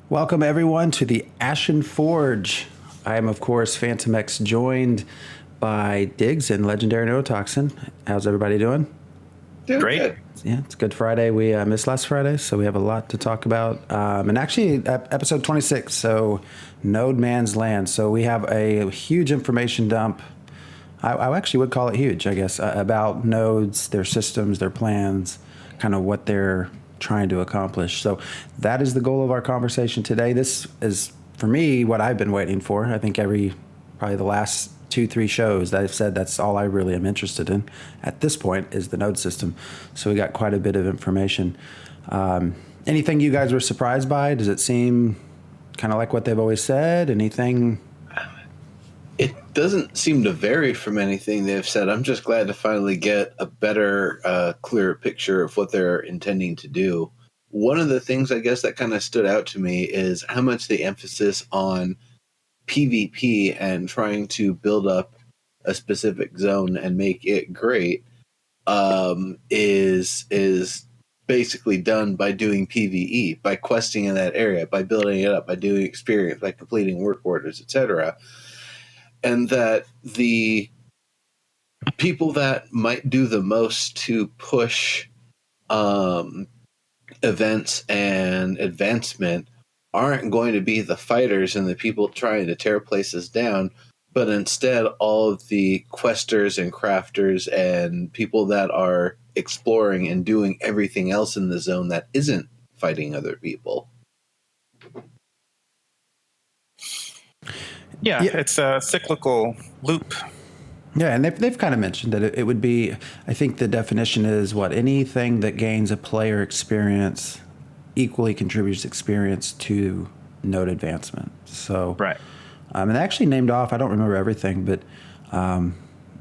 Welcome, everyone, to the Ashen Forge. I am, of course, Phantom X, joined by Diggs and Legendary Neurotoxin. How's everybody doing? Doing Great. good. Yeah, it's Good Friday. We missed last Friday, so we have a lot to talk about. And actually, episode 26, so Node Man's Land. So we have a huge information dump. I actually would call it huge, I guess, about nodes, their systems, their plans, kind of what they're trying to accomplish. So that is the goal of our conversation today. This is, for me, what I've been waiting for. I think probably the last 2-3 shows that I've said that's all I really am interested in at this point is the node system. So we got quite a bit of information. Anything you guys were surprised by? Does it seem kind of like what they've always said? Anything? It doesn't seem to vary from anything they've said. I'm just glad to finally get a better, clearer picture of what they're intending to do. One of the things, I guess, that kind of stood out to me is how much the emphasis on PvP and trying to build up a specific zone and make it great is basically done by doing PvE, by questing in that area, by building it up, by doing experience, by completing work orders, etc. And that the people that might do the most to push events and advancement aren't going to be the fighters and the people trying to tear places down, but instead all of the questers and crafters and people that are exploring and doing everything else in the zone that isn't fighting other people. Yeah, it's a cyclical loop. Yeah, and they've kind of mentioned that it would be, I think the definition is anything that gains a player experience equally contributes experience to node advancement. So, Right. And they actually named off, I don't remember everything, but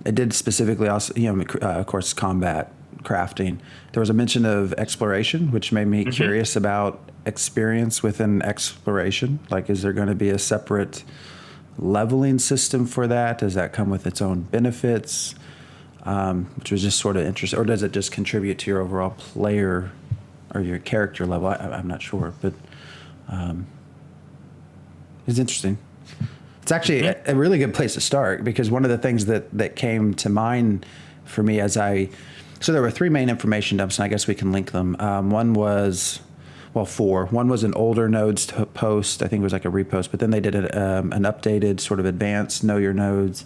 it did specifically also, of course, combat, crafting. There was a mention of exploration, which made me curious about experience within exploration. Like, is there going to be a separate leveling system for that? Does that come with its own benefits? Which was just sort of interesting. Or does it just contribute to your overall player or your character level? I'm not sure, but it's interesting. It's actually a really good place to start, because one of the things that came to mind for me so there were 3 main information dumps, and I guess we can link them. One was, 4. One was an older nodes post. I think it was like a repost, but then they did an updated sort of advanced Know Your Nodes.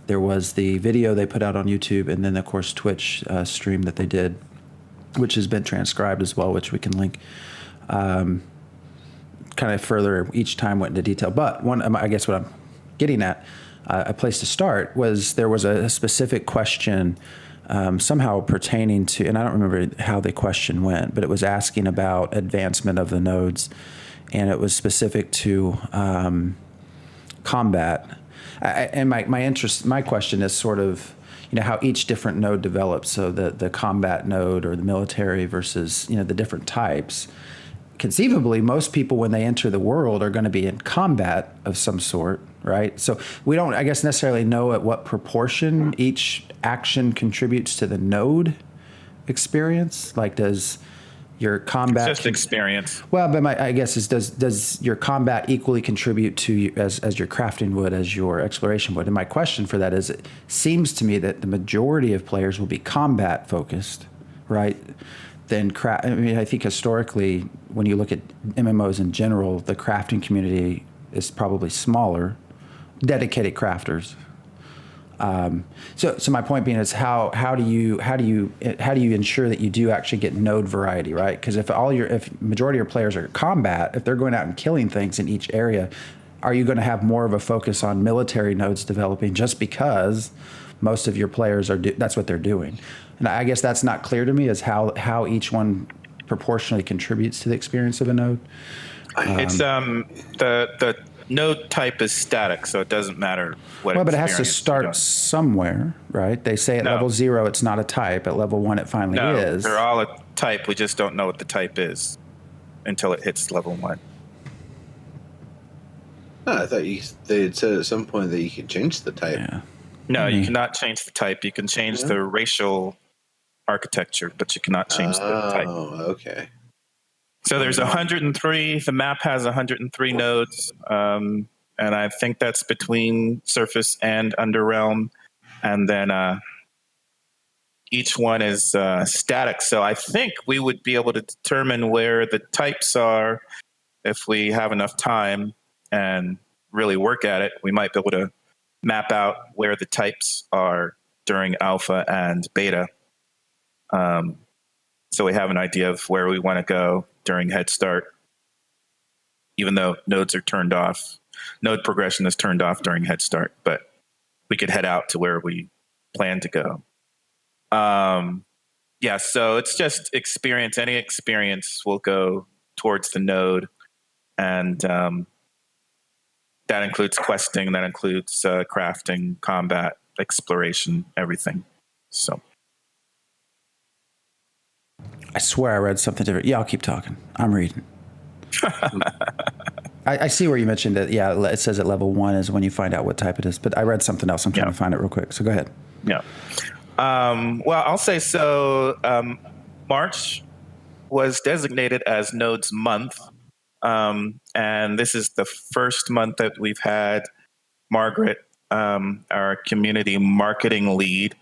There was the video they put out on YouTube, and then, of course, Twitch stream that they did, which has been transcribed as well, which we can link. Kind of further, each time went into detail. But I guess what I'm getting at, a place to start was there was a specific question somehow pertaining to, and I don't remember how the question went, but it was asking about advancement of the nodes, and it was specific to combat. And my question is sort of, how each different node develops. So the combat node or the military versus, the different types. Conceivably, most people, when they enter the world, are going to be in combat of some sort, right? So we don't, I guess, necessarily know at what proportion each action contributes to the node experience. Like, does your combat... It's just experience. Well, but I guess is does your combat equally contribute to as your crafting would, as your exploration would? And my question for that is, it seems to me that the majority of players will be combat focused, right? I think historically, when you look at MMOs in general, the crafting community is probably smaller, dedicated crafters. So my point being is how do you ensure that you do actually get node variety, right? Because if majority of your players are combat, if they're going out and killing things in each area, are you going to have more of a focus on military nodes developing just because most of your players that's what they're doing? And I guess that's not clear to me, is how each one proportionally contributes to the experience of a node. It's the node type is static, so it doesn't matter what. Well, but it has to start somewhere, right? They say at level 0 it's not a type. At lelevel 1 it finally is. They're all a type. We just don't know what the type is until it hits level 1. I thought they had said at some point that you could change the type. Yeah. No, you cannot change the type. You can change the racial architecture, but you cannot change the type. Oh, okay. So there's 103. The map has 103 nodes, and I think that's between surface and underrealm. And then each one is static. So I think we would be able to determine where the types are if we have enough time and really work at it. We might be able to map out where the types are during alpha and beta. So we have an idea of where we want to go during Head Start, even though nodes are turned off. Node progression is turned off during Head Start, but we could head out to where we plan to go. Yeah, so it's just experience. Any experience will go towards the node, and that includes questing, that includes crafting, combat, exploration, everything. So I swear I read something different. Yeah, I'll keep talking. I'm reading. I see where you mentioned it. Yeah, it says at level 1 is when you find out what type it is. But I read something else. I'm trying to find it real quick. So go ahead. Yeah. Well, I'll say so. March was designated as Nodes Month. And this is the first month that we've had Margaret, our community marketing lead,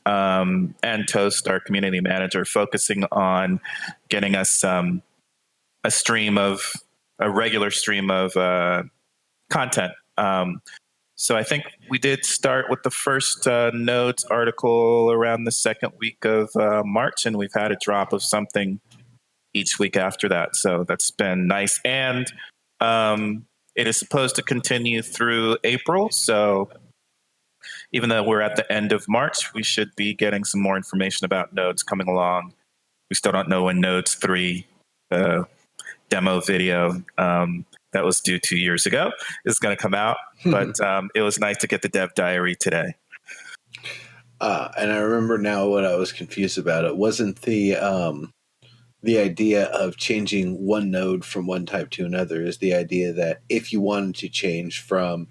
and Toast, our community manager, focusing on getting us a regular stream of content. So I think we did start with the first nodes article around the second week of March, and we've had a drop of something each week after that. So that's been nice. And it is supposed to continue through April. So even though we're at the end of March, we should be getting some more information about nodes coming along. We still don't know when Nodes 3, demo video that was due 2 years ago, is going to come out. But it was nice to get the dev diary today. And I remember now what I was confused about. It wasn't the idea of changing one node from one type to another. Is the idea that if you wanted to change from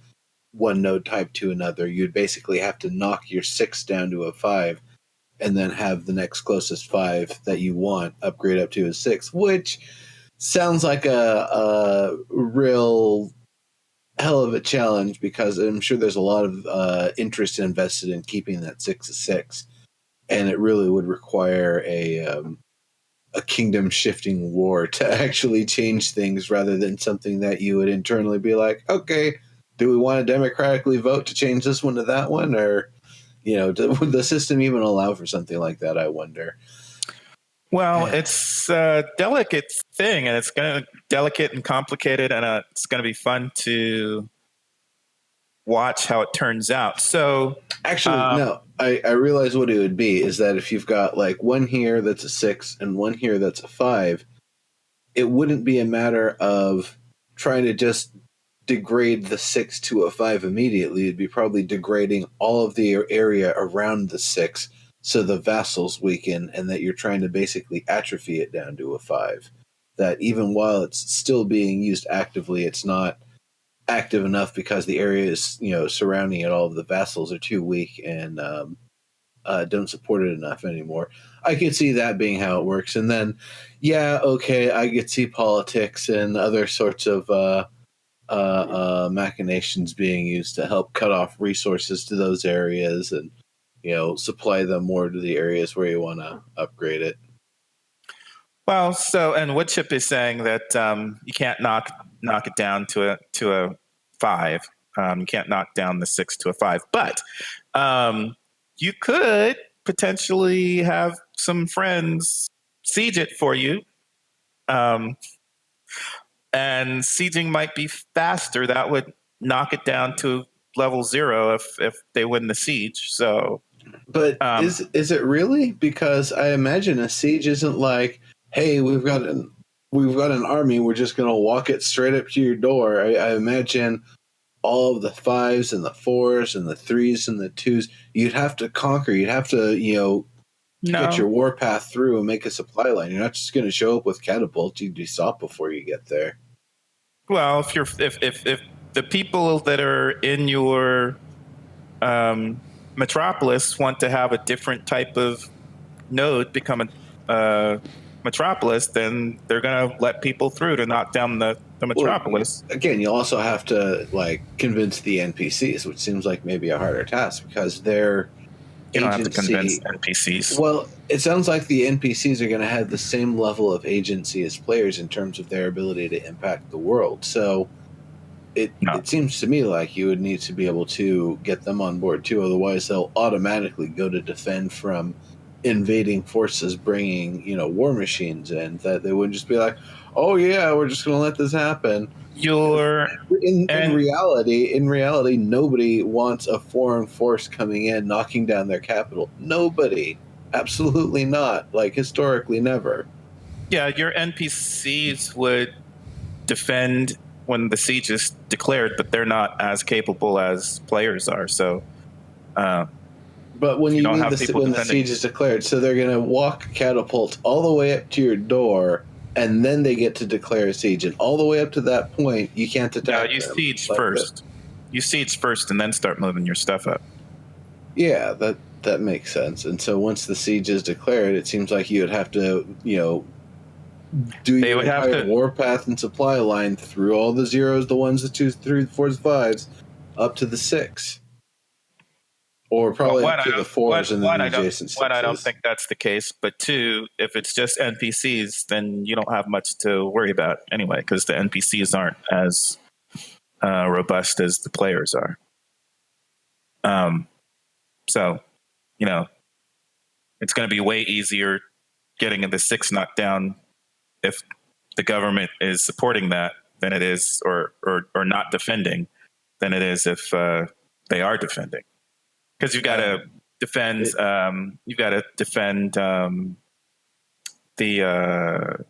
one node type to another, you'd basically have to knock your 6 down to a 5 and then have the next closest 5 that you want upgrade up to a 6, which sounds like a real hell of a challenge, because I'm sure there's a lot of interest invested in keeping that 6 a 6, and it really would require a kingdom shifting war to actually change things, rather than something that you would internally be like, okay, do we want to democratically vote to change this one to that one? Or, would the system even allow for something like that, I wonder? Well, it's a delicate thing, and it's going to delicate and complicated, and it's going to be fun to watch how it turns out. So actually, no, I realize what it would be is that if you've got like one here that's a 6 and one here that's a 5, it wouldn't be a matter of trying to just degrade the 6 to a 5 immediately. It'd be probably degrading all of the area around the 6 so the vassals weaken, and that you're trying to basically atrophy it down to a 5. That even while it's still being used actively, it's not active enough because the areas surrounding it, all of the vassals are too weak and don't support it enough anymore. I could see that being how it works. And then, I could see politics and other sorts of machinations being used to help cut off resources to those areas and supply them more to the areas where you want to upgrade it. Well, and Woodchip is saying that you can't knock it down to a 5. You can't knock down the 6 to a 5, but you could potentially have some friends siege it for you. And sieging might be faster. That would knock it down to level 0 if they win the siege. So, but is it really? Because I imagine a siege isn't like, hey, we've got an army, we're just going to walk it straight up to your door. I imagine all of the 5s and the 4s and the 3s and the 2s you'd have to conquer. You'd have to get your warpath through and make a supply line. You're not just going to show up with catapults. You'd be stopped before you get there. Well, if the people that are in your metropolis want to have a different type of node become metropolis, then they're going to let people through to knock down the metropolis. Well, again, you also have to like convince the NPCs, which seems like maybe a harder task because their You don't have to agency. convince NPCs. Well, it sounds like the NPCs are going to have the same level of agency as players in terms of their ability to impact the world. So it seems to me like you would need to be able to get them on board too. Otherwise, they'll automatically go to defend from invading forces bringing war machines in. That they wouldn't just be like, oh yeah, we're just going to let this happen. In reality, nobody wants a foreign force coming in, knocking down their capital. Nobody. Absolutely not. Like, historically, never. Yeah, your NPCs would defend when the siege is declared, but they're not as capable as players are. So, but when when the siege is declared, so they're going to walk catapults all the way up to your door, and then they get to declare a siege. And all the way up to that point, you can't attack. No, you siege first. You siege first, and then start moving your stuff up. Yeah, that makes sense. And so once the siege is declared, it seems like you would have to, do your entire warpath and supply line through all the zeros, the ones, the twos, the threes, the fours, the fives, up to the six. Or probably up to the fours and then the adjacent sixes. One, I don't think that's the case. But two, if it's just NPCs, then you don't have much to worry about anyway, because the NPCs aren't as robust as the players are. So, it's going to be way easier getting the six knocked down if the government is supporting that than it is, or not defending, than it is if they are defending. Because you've got to defend. You've got to defend the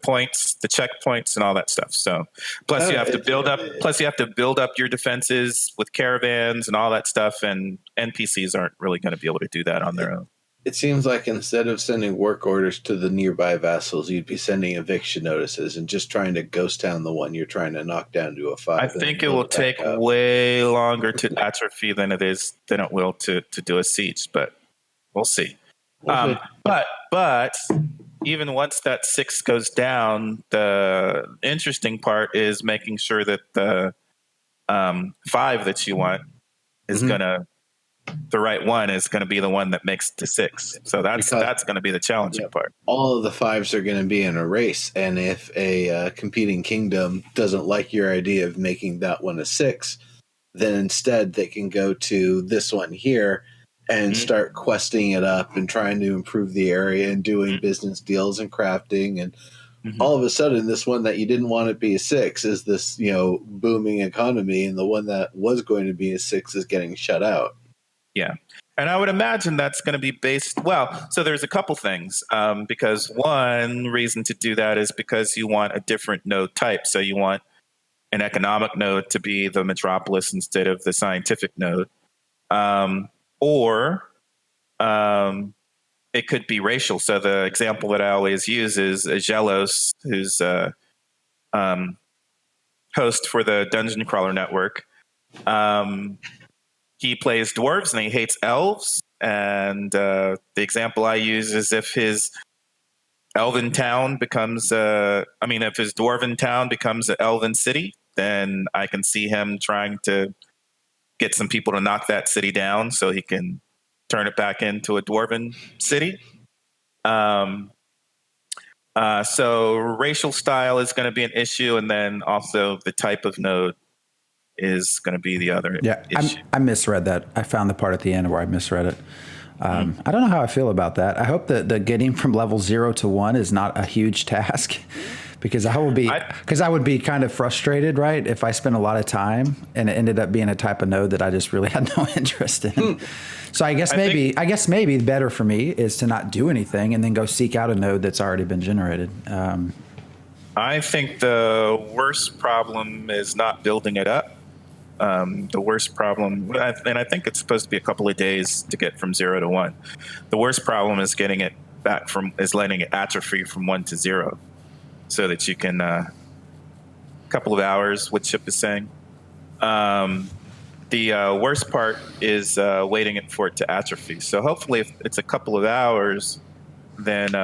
points, the checkpoints, and all that stuff. So, plus you have to build up. Plus you have to build up your defenses with caravans and all that stuff. And NPCs aren't really going to be able to do that on their own. It seems like instead of sending work orders to the nearby vassals, you'd be sending eviction notices and just trying to ghost town the one you're trying to knock down to a 5. I think it will take way longer to atrophy than it will to do a siege, but we'll see. But even once that 6 goes down, the interesting part is making sure that the 5 that you want is the right one is going to be the one that makes the 6. So that's going to be the challenging part. All of the 5s are going to be in a race, and if a competing kingdom doesn't like your idea of making that one a 6, then instead they can go to this one here and start questing it up and trying to improve the area and doing business deals and crafting. And all of a sudden, this one that you didn't want to be a 6 is this, booming economy, and the one that was going to be a 6 is getting shut out. Yeah. And I would imagine that's going to be based. Well, so there's a couple things, because one reason to do that is because you want a different node type. So you want an economic node to be the metropolis instead of the scientific node. Or it could be racial. So the example that I always use is Agelos, who's host for the Dungeon Crawler Network. He plays dwarves and he hates elves. And the example I use is if his elven town becomes if his dwarven town becomes an elven city, then I can see him trying to get some people to knock that city down so he can turn it back into a dwarven city. So racial style is going to be an issue, and then also the type of node is going to be the other issue. I misread that. I found the part at the end where I misread it. I don't know how I feel about that. I hope that the getting from level 0 to 1 is not a huge task, because I would be kind of frustrated, right, if I spent a lot of time and it ended up being a type of node that I just really had no interest in. So I guess maybe better for me is to not do anything and then go seek out a node that's already been generated. I think the worst problem is not building it up. The worst problem, and I think it's supposed to be a couple of days to get from 0 to 1. The worst problem is getting it back is letting it atrophy from 1 to 0, so that you can a couple of hours. What Chip is saying. The worst part is waiting for it to atrophy. So hopefully, if it's a couple of hours, then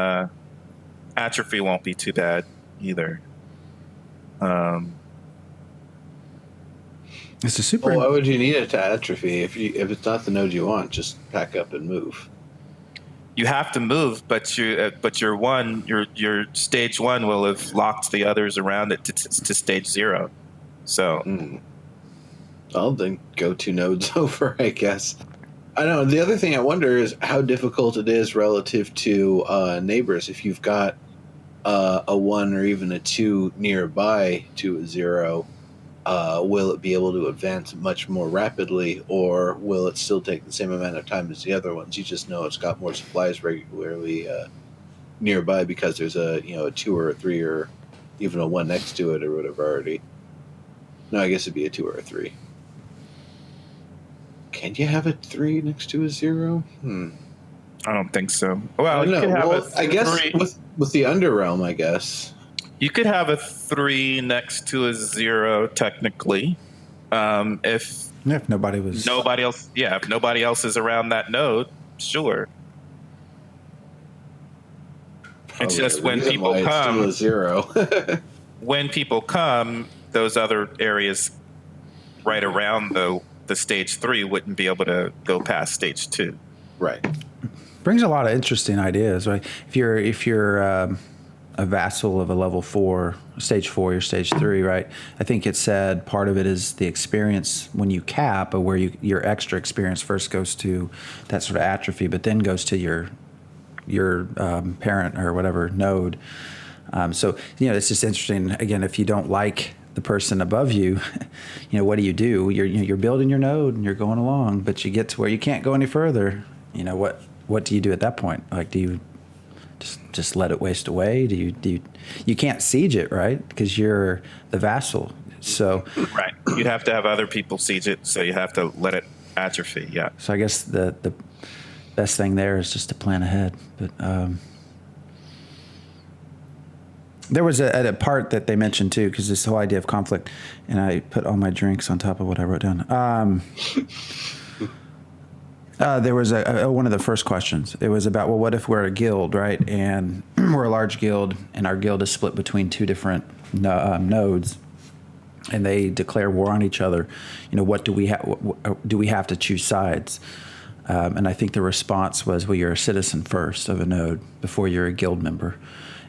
atrophy won't be too bad either. It's a super. Well, why would you need it to atrophy if it's not the node you want? Just pack up and move. You have to move, but your stage 1 will have locked the others around it to stage 0. So, Well, then go 2 nodes over, I guess. I don't know. The other thing I wonder is how difficult it is relative to neighbors. If you've got a 1 or even a 2 nearby to a 0, will it be able to advance much more rapidly, or will it still take the same amount of time as the other ones? You just know it's got more supplies regularly nearby because there's a 2 or a 3 or even a 1 next to it or whatever already. No, I guess it'd be a 2 or a 3. Can you have a 3 next to a 0? I don't think so. Well, you could have I guess with the Underrealm, I guess. You could have a 3 next to a 0, technically, if nobody else, if nobody else is around that node, sure. Probably it's just when reason people why it's come, still a 0. when people come, those other areas right around the stage 3 wouldn't be able to go past stage 2. Right. Brings a lot of interesting ideas, right? If you're a vassal of a level 4, stage 4 or stage 3, right? I think it said part of it is the experience when you cap, or where your extra experience first goes to that sort of atrophy, but then goes to your parent or whatever node. So it's just interesting. Again, if you don't like the person above you, what do? You're building your node and you're going along, but you get to where you can't go any further. What do you do at that point? Like, do you just let it waste away? Do you can't siege it, right? Because you're the vassal. So right, you'd have to have other people siege it, so you have to let it atrophy. Yeah. So I guess the best thing there is just to plan ahead. But there was a part that they mentioned too, because this whole idea of conflict, and I put all my drinks on top of what I wrote down. There was one of the first questions. It was about, well, what if we're a guild, right? And we're a large guild, and our guild is split between 2 different nodes, and they declare war on each other. What do we have? Do we have to choose sides? And I think the response was, well, you're a citizen first of a node before you're a guild member.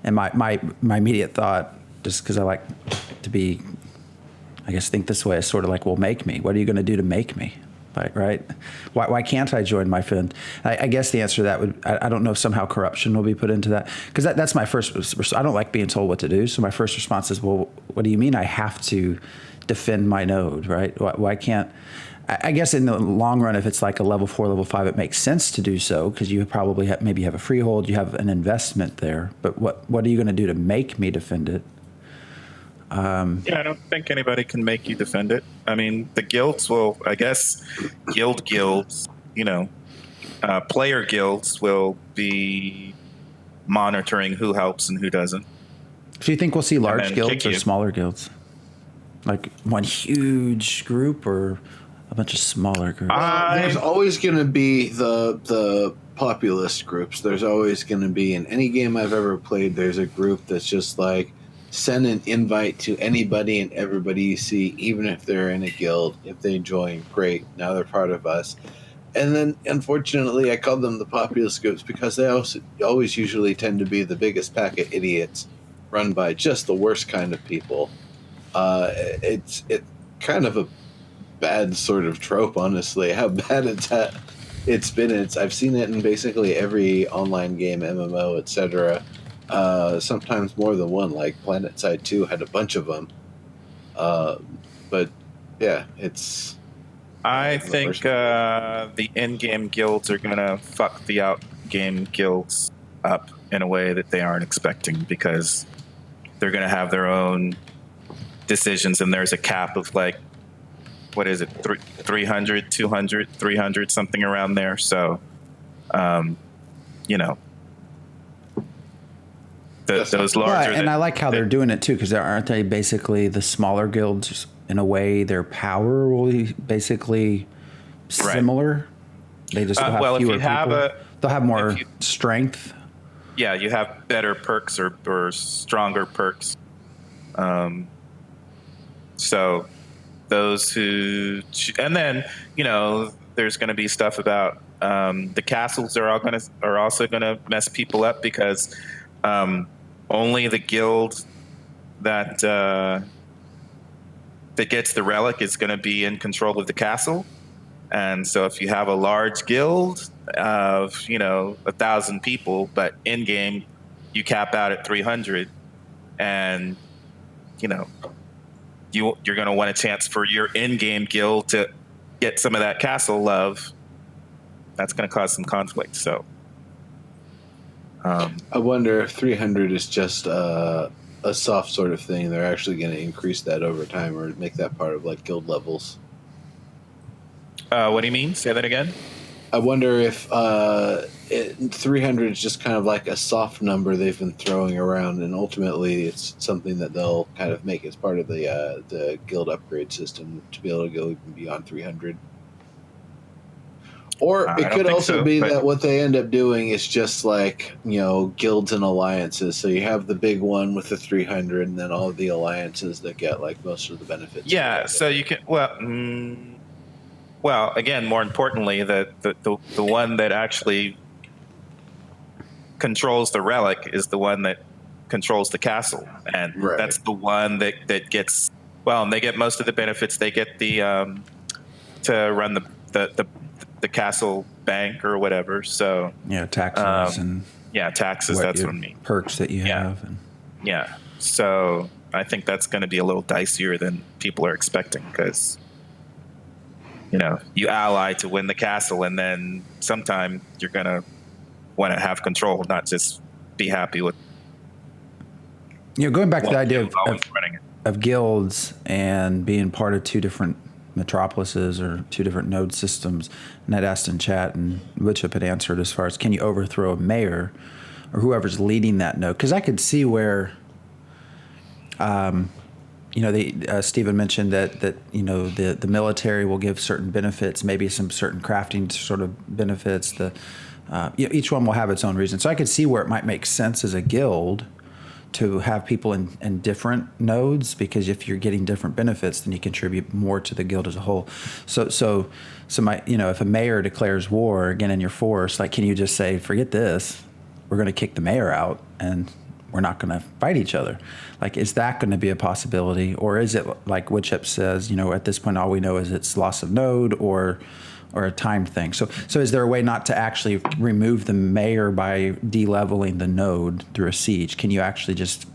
And my immediate thought, just because I like to be, I guess, think this way, is sort of like, well, make me. What are you going to do to make me? Right? Why can't I join my friend? I guess the answer to that would, I don't know if somehow corruption will be put into that, because that's my first. I don't like being told what to do. So my first response is, well, what do you mean I have to defend my node, right? Why can't? I guess in the long run, if it's like a level 4, level 5, it makes sense to do so, because you probably maybe have a freehold, you have an investment there. But what are you going to do to make me defend it? I don't think anybody can make you defend it. I mean, the guilds will, I guess, guilds, player guilds will be monitoring who helps and who doesn't. Do you think we'll see large guilds or smaller guilds? Like one huge group or a bunch of smaller groups? There's always going to be the populist groups. There's always going to be, in any game I've ever played, there's a group that's just like, send an invite to anybody and everybody you see, even if they're in a guild. If they join, great. Now they're part of us. And then, unfortunately, I call them the populist groups because they always usually tend to be the biggest pack of idiots run by just the worst kind of people. It's kind of a bad sort of trope, honestly, how bad it's been. I've seen it in basically every online game, MMO, etc. Sometimes more than one, like PlanetSide 2 had a bunch of them. But yeah, it's... I think the in-game guilds are going to fuck the out-game guilds up in a way that they aren't expecting, because they're going to have their own decisions, and there's a cap of like, what is it, 300, 200, 300, something around there. So, those larger... and I like how they're doing it too, because aren't they basically the smaller guilds, in a way, their power will be basically similar? Right. They just will have fewer people. They'll have more strength. yeah, you have better perks or stronger perks. So those who, and then, there's going to be stuff about the castles are also going to mess people up because only the guild that that gets the relic is going to be in control of the castle. And so if you have a large guild of 1,000 people, but in game you cap out at 300, and you're going to want a chance for your in-game guild to get some of that castle love, that's going to cause some conflict. So I wonder if 300 is just a soft sort of thing. They're actually going to increase that over time or make that part of like guild levels. What do you mean? Say that again. I wonder if 300 is just kind of like a soft number they've been throwing around, and ultimately it's something that they'll kind of make as part of the guild upgrade system to be able to go even beyond 300. Or it could also be that what they end up doing is just like, guilds and alliances. So you have the big one with the 300 and then all of the alliances that get like most of the benefits. Yeah, so you can, well, again, more importantly, the one that actually controls the relic is the one that controls the castle. And that's the one that gets, and they get most of the benefits. They get the to run the castle bank or whatever. So taxes and taxes. That's what I mean. Perks that you have. And So I think that's going to be a little dicier than people are expecting because you ally to win the castle, and then sometime you're going to want to have control, not just be happy with. Going back to the idea of guilds and being part of two different metropolises or two different node systems, and I'd asked in chat, and Woodchip had answered as far as can you overthrow a mayor or whoever's leading that node? Because I could see where, Stephen mentioned that the military will give certain benefits, maybe some certain crafting sort of benefits. Each one will have its own reason. So I could see where it might make sense as a guild to have people in different nodes, because if you're getting different benefits, then you contribute more to the guild as a whole. So if a mayor declares war again in your force, like, can you just say, forget this, we're going to kick the mayor out and we're not going to fight each other? Like, is that going to be a possibility, or is it like Woodchip says? At this point, all we know is it's loss of node or a time thing. So is there a way not to actually remove the mayor by de-leveling the node through a siege? Can you actually just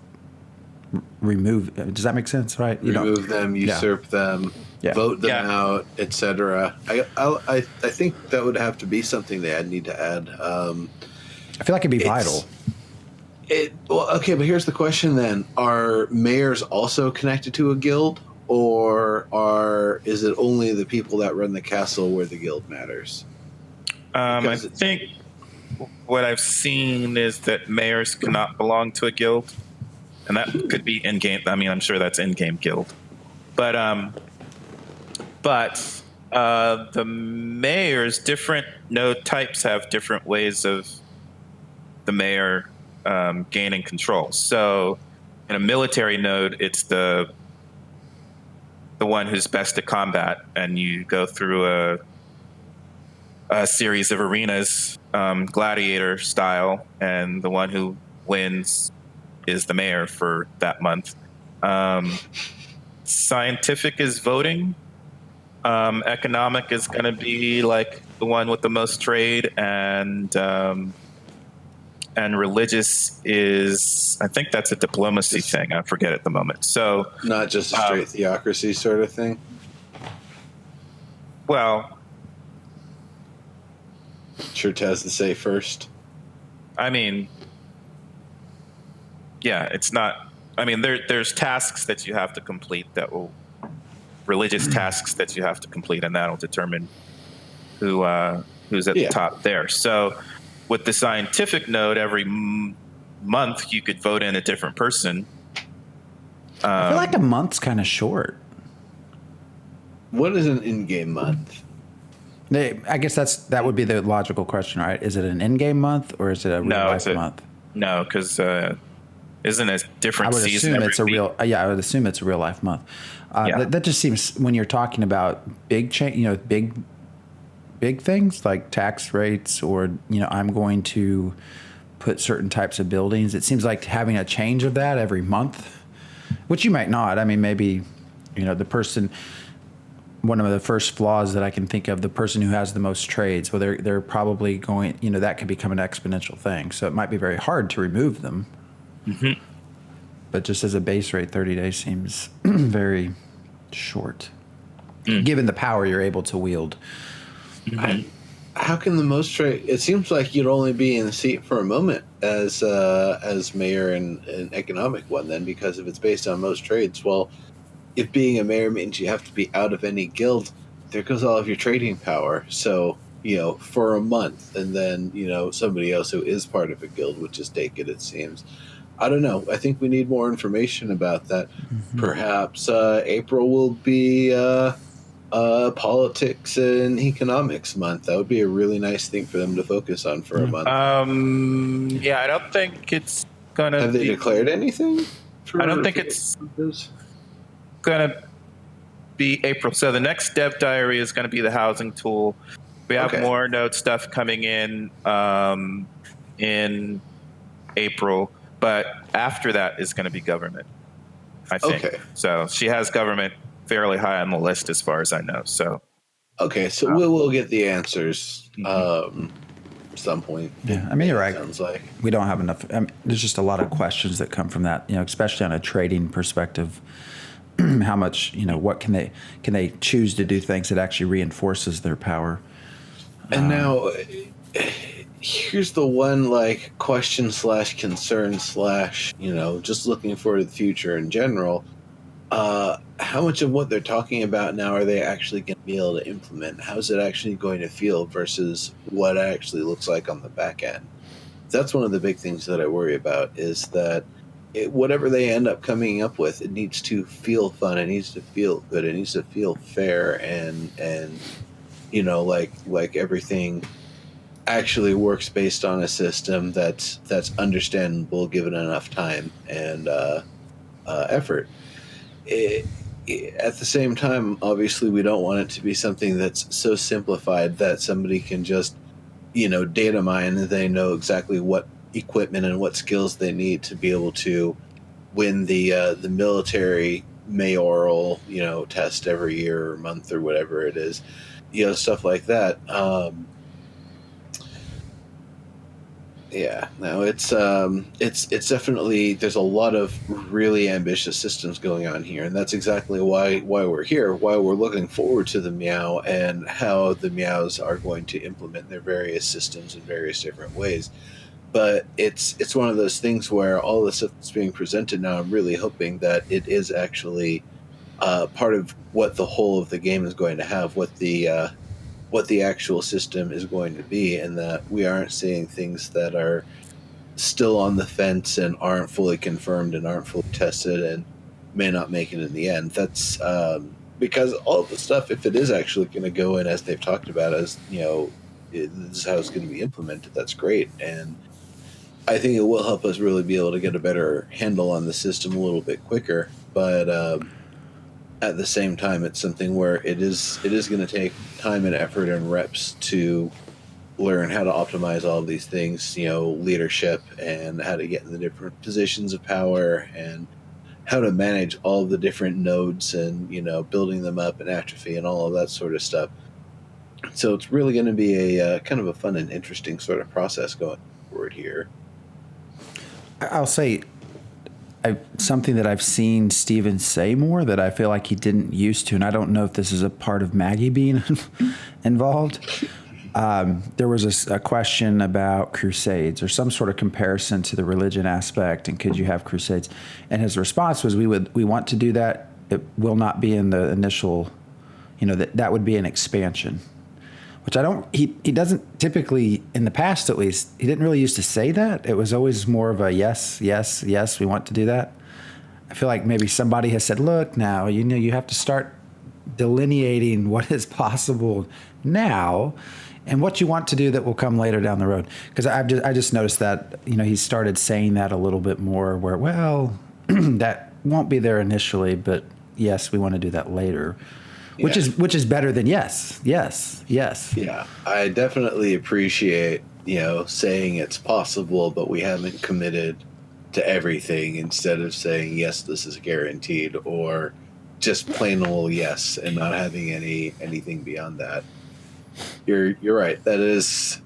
remove? Does that make sense? Right? Remove them, usurp them, vote them out, etc. I think that would have to be something they need to add. I feel like it'd be vital. Okay, but here's the question then: are mayors also connected to a guild? Or is it only the people that run the castle where the guild matters? I think what I've seen is that mayors cannot belong to a guild, and that could be in-game. I mean, I'm sure that's in-game guild, but the mayors, different node types have different ways of the mayor gaining control. So in a military node, it's the one who's best at combat, and you go through a series of arenas, gladiator style, and the one who wins is the mayor for that month. Scientific is voting. Economic is going to be like the one with the most trade, and religious is, I think that's a diplomacy thing. I forget at the moment. So not just a straight theocracy sort of thing. Well, church has to say first. I mean, it's not. I mean, there's tasks that you have to complete religious tasks that you have to complete, and that'll determine who's at the top there. So with the scientific node, every month you could vote in a different person. I feel like a month's kind of short. What is an in-game month? I guess that would be the logical question, right? Is it an in-game month or is it a real-life month? No, because isn't a I different would season assume every it's a week? real. Yeah, I would assume it's a real life month. Yeah. That just seems when you're talking about big change, big things like tax rates, or I'm going to put certain types of buildings. It seems like having a change of that every month, which you might not. I mean, maybe the person. One of the first flaws that I can think of, the person who has the most trades, well, they're probably going. That could become an exponential thing. So it might be very hard to remove them. Mm-hmm. But just as a base rate, 30 days seems very short, given the power you're able to wield. Mm-hmm. How can the most trade? It seems like you'd only be in the seat for a moment as mayor and an economic one, then, because if it's based on most trades, well, if being a mayor means you have to be out of any guild, there goes all of your trading power. So for a month, and then somebody else who is part of a guild would just take it. It seems. I don't know. I think we need more information about that. Perhaps April will be politics and economics month. That would be a really nice thing for them to focus on for a month. Yeah, I don't think it's gonna. Have they declared anything? I don't think it's gonna be April. So the next dev diary is going to be the housing tool. We have more node stuff coming in April, but after that is going to be government, I think. Okay. So she has government fairly high on the list as far as I know. So we will get the answers some point. Yeah, I mean, you're right. Sounds like we don't have enough. There's just a lot of questions that come from that, especially on a trading perspective. How much, what can they choose to do things that actually reinforces their power? And now, here's the one question / concern / just looking forward to the future in general. How much of what they're talking about now are they actually going to be able to implement? How's it actually going to feel versus what it actually looks like on the back end? That's one of the big things that I worry about, is that whatever they end up coming up with, it needs to feel fun. It needs to feel good. It needs to feel fair, and like everything actually works based on a system that's understandable given enough time and effort. At the same time, obviously, we don't want it to be something that's so simplified that somebody can just data mine and they know exactly what equipment and what skills they need to be able to win the military mayoral test every year or month or whatever it is, stuff like that. It's definitely, there's a lot of really ambitious systems going on here, and that's exactly why we're here, why we're looking forward to the Meow and how the Meows are going to implement their various systems in various different ways. But it's one of those things where all the stuff that's being presented now, I'm really hoping that it is actually part of what the whole of the game is going to have, what the actual system is going to be, and that we aren't seeing things that are still on the fence and aren't fully confirmed and aren't fully tested and may not make it in the end. That's because all of the stuff, if it is actually going to go in as they've talked about, as this is how it's going to be implemented, that's great. And I think it will help us really be able to get a better handle on the system a little bit quicker. But at the same time, it's something where it is going to take time and effort and reps to learn how to optimize all of these things, leadership, and how to get in the different positions of power, and how to manage all of the different nodes, and building them up and atrophy and all of that sort of stuff. So it's really going to be a kind of a fun and interesting sort of process going forward here. I'll say something that I've seen Steven say more that I feel like he didn't used to, and I don't know if this is a part of Maggie being involved. There was a question about crusades or some sort of comparison to the religion aspect, and could you have crusades? And his response was, we want to do that. It will not be in the initial, that would be an expansion. Which he doesn't typically, in the past at least, he didn't really used to say that. It was always more of a yes, yes, yes, we want to do that. I feel like maybe somebody has said, look, now, you have to start delineating what is possible now. and what you want to do that will come later down the road. Because I just noticed that, you know, he started saying that a little bit more where, well, that won't be there initially, but yes, we want to do that later, which is better than yes. Yeah, I definitely appreciate, you know, saying it's possible, but we haven't committed to everything, instead of saying, yes, this is guaranteed, or just plain old yes and not having anything beyond that. You're right. That is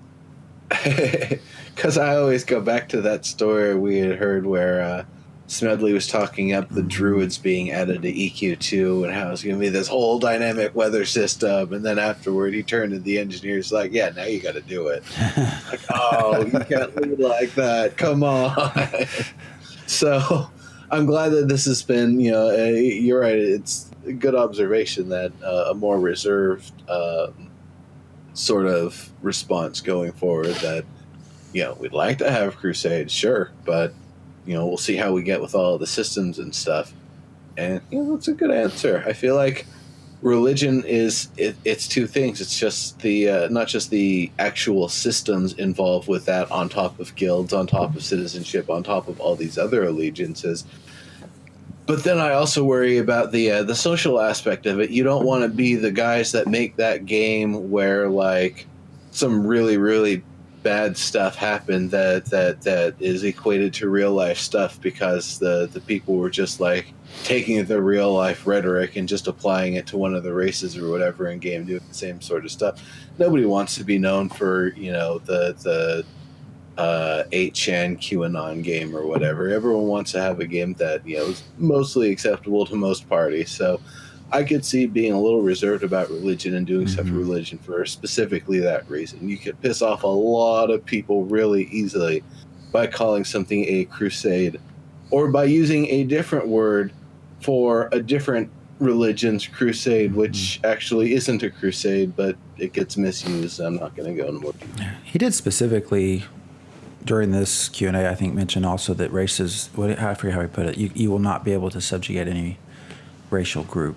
because I always go back to that story we had heard where Smedley was talking up the druids being added to EQ2 and how it's going to be this whole dynamic weather system, and then afterward he turned to the engineers like, yeah, now you got to do it. Like, oh, you can't lead like that, come on. So I'm glad that this has been, you know, you're right, it's a good observation that a more reserved sort of response going forward, that, you know, we'd like to have crusades, sure, but, you know, we'll see how we get with all the systems and stuff. And, you know, that's a good answer. I feel like religion is, it's two things. It's just the not just the actual systems involved with that, on top of guilds, on top of citizenship, on top of all these other allegiances. But then I also worry about the social aspect of it. You don't want to be the guys that make that game where, like, some really, really bad stuff happened that is equated to real life stuff because the people were just, like, taking the real life rhetoric and just applying it to one of the races or whatever in game, doing the same sort of stuff. Nobody wants to be known for, you know, the 8chan QAnon game or whatever. Everyone wants to have a game that, you know, is mostly acceptable to most parties. So I could see being a little reserved about religion and doing stuff for religion for specifically that reason. You could piss off a lot of people really easily by calling something a crusade, or by using a different word for a different religion's crusade, which actually isn't a crusade, but it gets misused. I'm not going to go into more detail. He did specifically during this Q&A, I think, mention also that races, I forget how he put it, you will not be able to subjugate any racial group,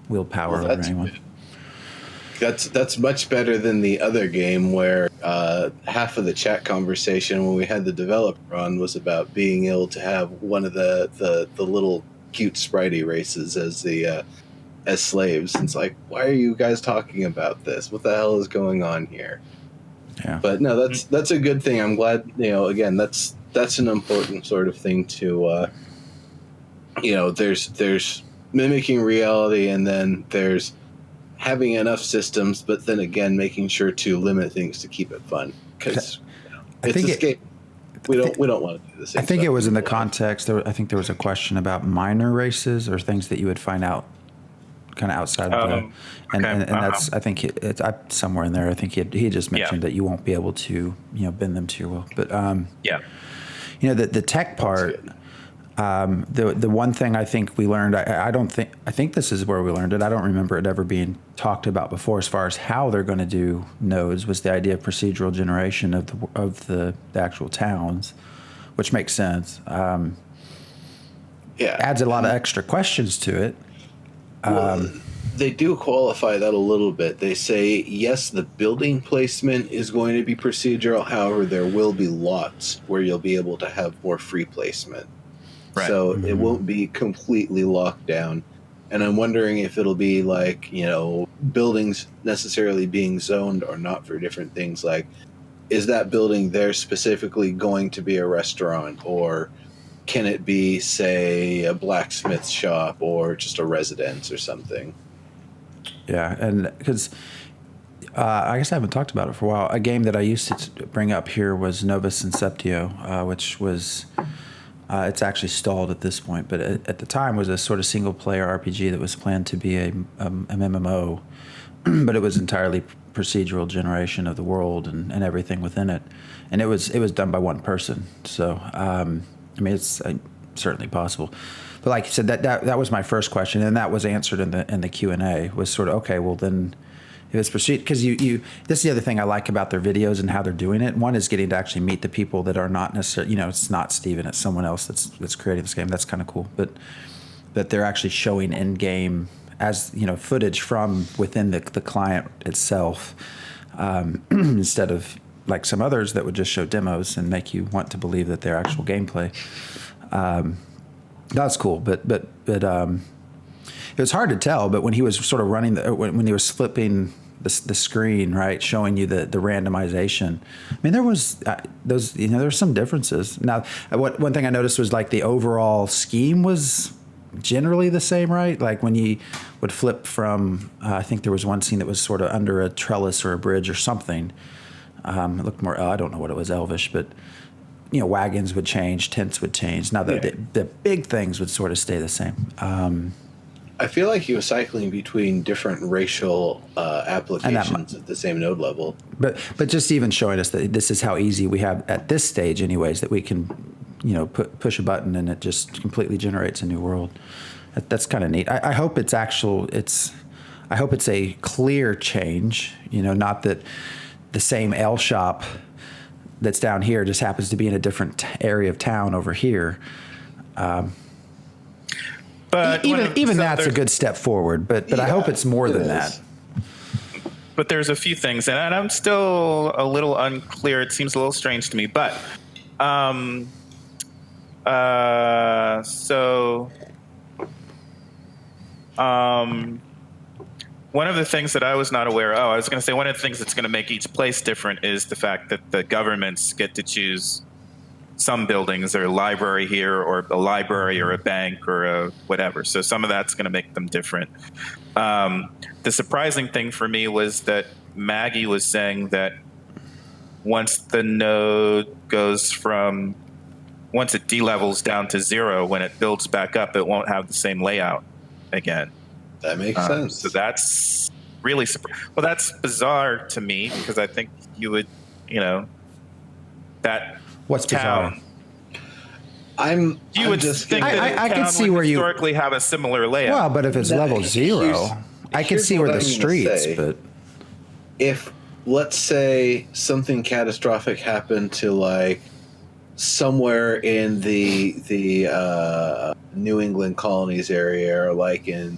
wield power over anyone. That's much better than the other game where half of the chat conversation when we had the developer on was about being able to have one of the little cute spritey races as slaves. And it's like, why are you guys talking about this? What the hell is going on here? Yeah. But no, that's a good thing. I'm glad, you know, again, that's an important sort of thing to, you know, there's mimicking reality, and then there's having enough systems, but then again, making sure to limit things to keep it fun, because it's escape. We don't want to do the same. I think stuff it was in the context. I think there was a question about minor races or things that you would find out kind of outside of the, and that's, I think it's somewhere in there. I think he just mentioned that you won't be able to, you know, bend them to your will. But you know, the tech part. The one thing I think we learned, I think this is where we learned it. I don't remember it ever being talked about before as far as how they're going to do nodes, was the idea of procedural generation of the actual towns, which makes sense. Adds a lot of extra questions to it. Well, they do qualify that a little bit. They say, yes, the building placement is going to be procedural. However, there will be lots where you'll be able to have more free placement. Right. So it won't be completely locked down. And I'm wondering if it'll be like, you know, buildings necessarily being zoned or not for different things. Like, is that building there specifically going to be a restaurant, or can it be, say, a blacksmith shop or just a residence or something? Yeah, and because I guess I haven't talked about it for a while. A game that I used to bring up here was Novus Inceptio, which was... it's actually stalled at this point, but at the time was a sort of single-player RPG that was planned to be a MMO, but it was entirely procedural generation of the world and everything within it, and it was done by one person. So I mean, it's certainly possible. But like you said, that was my first question, and that was answered in the Q&A. Was sort of, okay, well then, if it's proceed, because you this is the other thing I like about their videos and how they're doing it. One is getting to actually meet the people that are not necessarily, you know, it's not Steven, it's someone else that's creating this game. That's kind of cool. But that they're actually showing in game as footage from within the client itself, instead of like some others that would just show demos and make you want to believe that they're actual gameplay. That's cool, but it was hard to tell. But when he was sort of running when he was flipping the screen, right, showing you the randomization, I mean, there was there's some differences. Now, one thing I noticed was like the overall scheme was generally the same, right? Like when you would flip from, I think there was one scene that was sort of under a trellis or a bridge or something. It looked more, I don't know what it was, Elvish, but wagons would change, tents would change. Now the big things would sort of stay the same. I feel like he was cycling between different racial applications at the same node level. But just even showing us that this is how easy we have at this stage, anyways, that we can, push a button and it just completely generates a new world. That's kind of neat. I hope it's I hope it's a clear change. Not that the same L shop that's down here just happens to be in a different area of town over here. But even that's a good step forward. But I hope it's more than that. But there's a few things, and I'm still a little unclear. It seems a little strange to me. But one of the things that I was not aware of, I was going to say one of the things that's going to make each place different is the fact that the governments get to choose some buildings, or a library here, or a library, or a bank, or a whatever. So some of that's going to make them different. The surprising thing for me was that Maggie was saying that once the node once it delevels down to 0, when it builds back up, it won't have the same layout again. That makes sense. So that's really well, that's bizarre to me, because I think you would, that what's town. Bizarre? You would just think that I could see where you historically have a similar layout. Well, but if it's level 0, I could see where the streets. But if, let's say, something catastrophic happened to like somewhere in the New England colonies area, or like in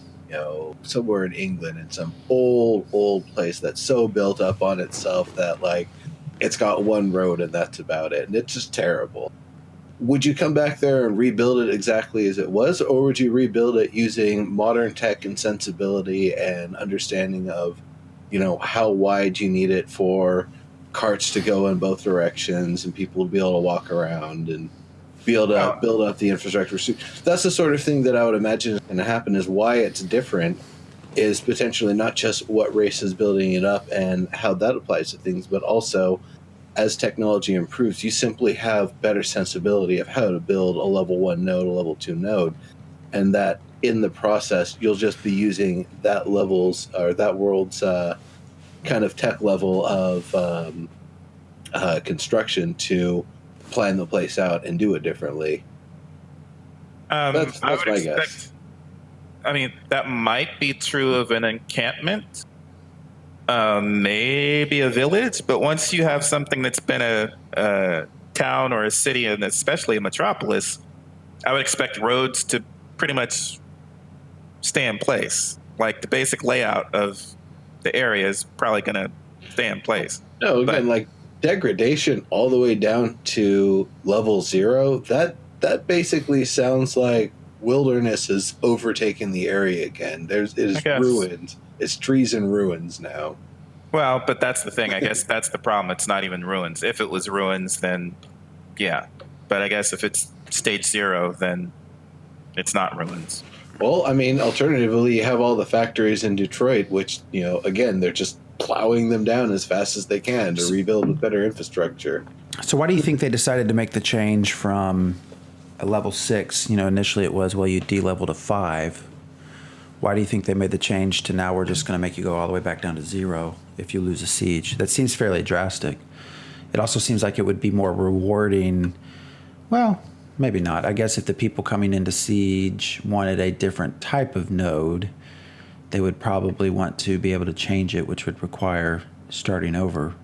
somewhere in England, in some old place that's so built up on itself that like it's got one road and that's about it, and it's just terrible. Would you come back there and rebuild it exactly as it was, or would you rebuild it using modern tech and sensibility and understanding of, how wide you need it for carts to go in both directions and people to be able to walk around and be able to build up the infrastructure? So that's the sort of thing that I would imagine is going to happen. Is why it's different is potentially not just what race is building it up and how that applies to things, but also as technology improves, you simply have better sensibility of how to build a level 1 node, a level 2 node, and that in the process, you'll just be using that level's or that world's kind of tech level of construction to plan the place out and do it differently. That's my guess. I mean, that might be true of an encampment, maybe a village, but once you have something that's been a town or a city, and especially a metropolis, I would expect roads to pretty much stay in place. Like the basic layout of the area is probably going to stay in place. No, again, like degradation all the way down to level 0, that basically sounds like wilderness has overtaken the area again. It is ruined. It's trees and ruins now. Well, but that's the thing. I guess that's the problem. It's not even ruins. If it was ruins, then yeah. But I guess if it's stage 0, then it's not ruins. Well, I mean, alternatively, you have all the factories in Detroit, which, again, they're just plowing them down as fast as they can to rebuild with better infrastructure. So why do you think they decided to make the change from a level 6? Initially it was, well, you de-level to 5. Why do you think they made the change to now we're just going to make you go all the way back down to 0 if you lose a siege? That seems fairly drastic. It also seems like it would be more rewarding. Well, maybe not. I guess if the people coming into siege wanted a different type of node, they would probably want to be able to change it, which would require starting over.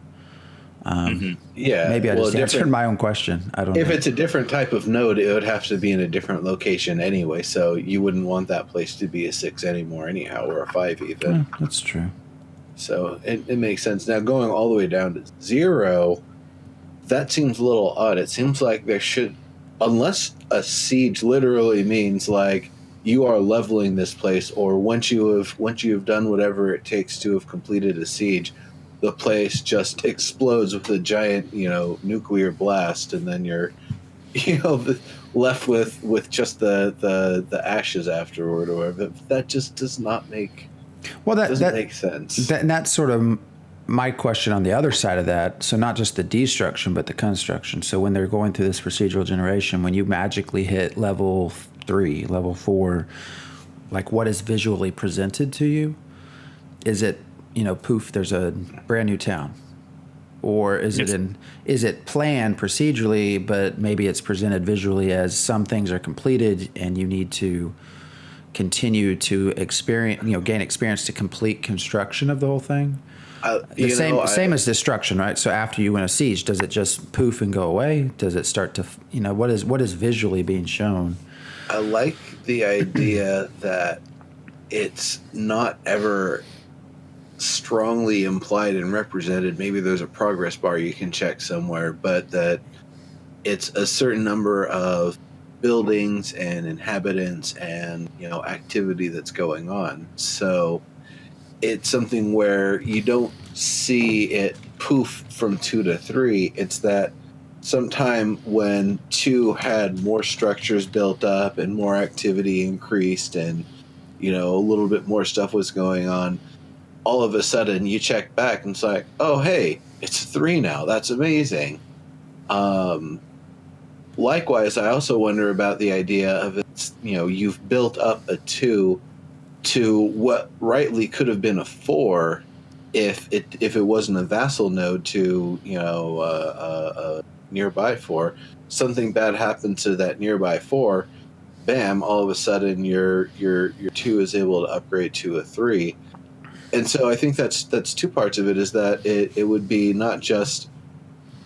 Yeah. Maybe I just answered different. my own question. I don't If know. it's a different type of node, it would have to be in a different location anyway. So you wouldn't want that place to be a 6 anymore, anyhow, or a 5 even. That's true. So it makes sense. Now going all the way down to 0, that seems a little odd. It seems like there should, unless a siege literally means like you are leveling this place, or once you have done whatever it takes to have completed a siege, the place just explodes with a giant, nuclear blast, and then you're, left with just the ashes afterward, or whatever. That just does not make doesn't make sense. And that's sort of my question on the other side of that. So not just the destruction, but the construction. So when they're going through this procedural generation, when you magically hit level 3, level 4, like what is visually presented to you? Is it, poof, there's a brand new town? Or is it planned procedurally, but maybe it's presented visually as some things are completed and you need to continue to gain experience to complete construction of the whole thing? Same as destruction, right? So after you win a siege, does it just poof and go away? Does it start to, what is visually being shown? I like the idea that it's not ever strongly implied and represented. Maybe there's a progress bar you can check somewhere, but that it's a certain number of buildings and inhabitants and activity that's going on. So it's something where you don't see it poof from 2 to 3. It's that sometime when 2 had more structures built up and more activity increased and a little bit more stuff was going on, all of a sudden you check back and it's like, oh hey, it's 3 now. That's amazing. Likewise, I also wonder about the idea of you've built up a 2 to what rightly could have been a 4 if it wasn't a vassal node to a nearby 4. Something bad happened to that nearby 4, bam! All of a sudden your 2 is able to upgrade to a 3, and so I think that's 2 parts of it. Is that it would be not just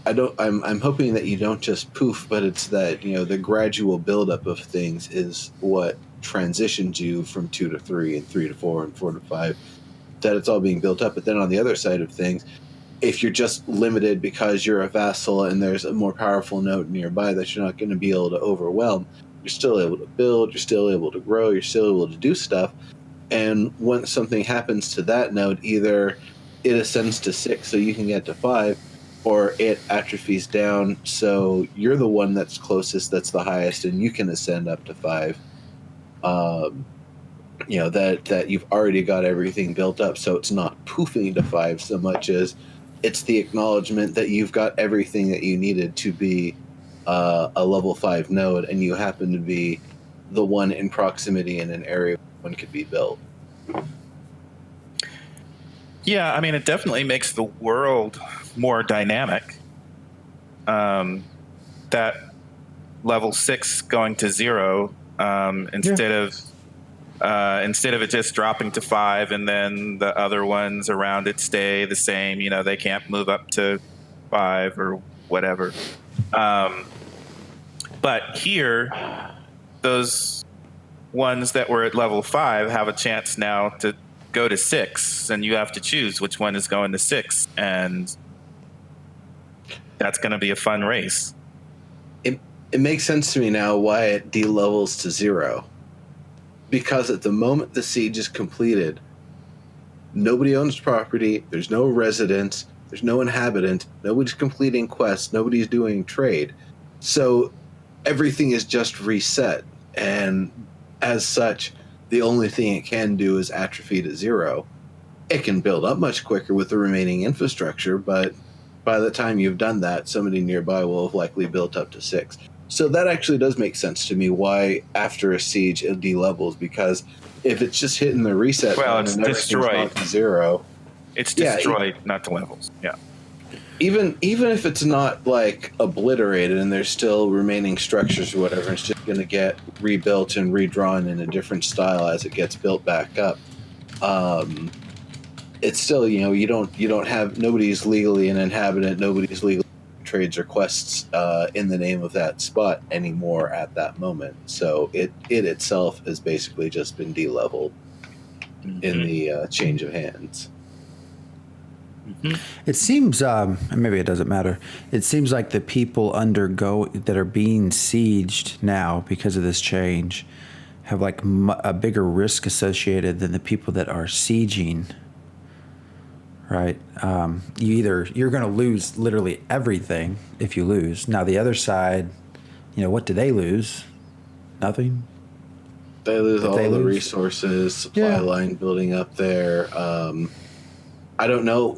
I'm hoping that you don't just poof, but it's that the gradual buildup of things is what transitions you from 2 to 3 and 3 to 4 and 4 to 5, that it's all being built up. But then on the other side of things, if you're just limited because you're a vassal and there's a more powerful node nearby that you're not going to be able to overwhelm, you're still able to build, you're still able to grow, you're still able to do stuff. And when something happens to that node, either it ascends to 6 so you can get to 5, or it atrophies down so you're the one that's closest, that's the highest, and you can ascend up to 5. That you've already got everything built up, so it's not poofing to 5 so much as it's the acknowledgement that you've got everything that you needed to be a level 5 node, and you happen to be the one in proximity in an area where one could be built. Yeah, I mean, it definitely makes the world more dynamic. That level 6 going to 0 instead of it just dropping to 5 and then the other ones around it stay the same. They can't move up to 5 or whatever. But here, those ones that were at level 5 have a chance now to go to 6, and you have to choose which one is going to 6, and that's going to be a fun race. It makes sense to me now why it de-levels to 0. Because at the moment the siege is completed, nobody owns property, there's no residents, there's no inhabitant, nobody's completing quests, nobody's doing trade. So everything is just reset, and as such, the only thing it can do is atrophy to 0. It can build up much quicker with the remaining infrastructure, but by the time you've done that, somebody nearby will have likely built up to 6. So that actually does make sense to me why after a siege it de-levels, because if it's just hitting the reset button it's and destroyed to 0, it's destroyed, not to levels. Yeah. Even if it's not like obliterated and there's still remaining structures or whatever, it's just going to get rebuilt and redrawn in a different style as it gets built back up. it's still, you don't have, nobody's legally an inhabitant, nobody's legally trades or quests in the name of that spot anymore at that moment. So it itself has basically just been de-leveled in the change of hands. It seems, maybe it doesn't matter. It seems like the people that are being sieged now because of this change have like a bigger risk associated than the people that are sieging. Right. You're going to lose literally everything if you lose. Now the other side, what do they lose? Nothing. They lose all the resources, supply line building up there. I don't know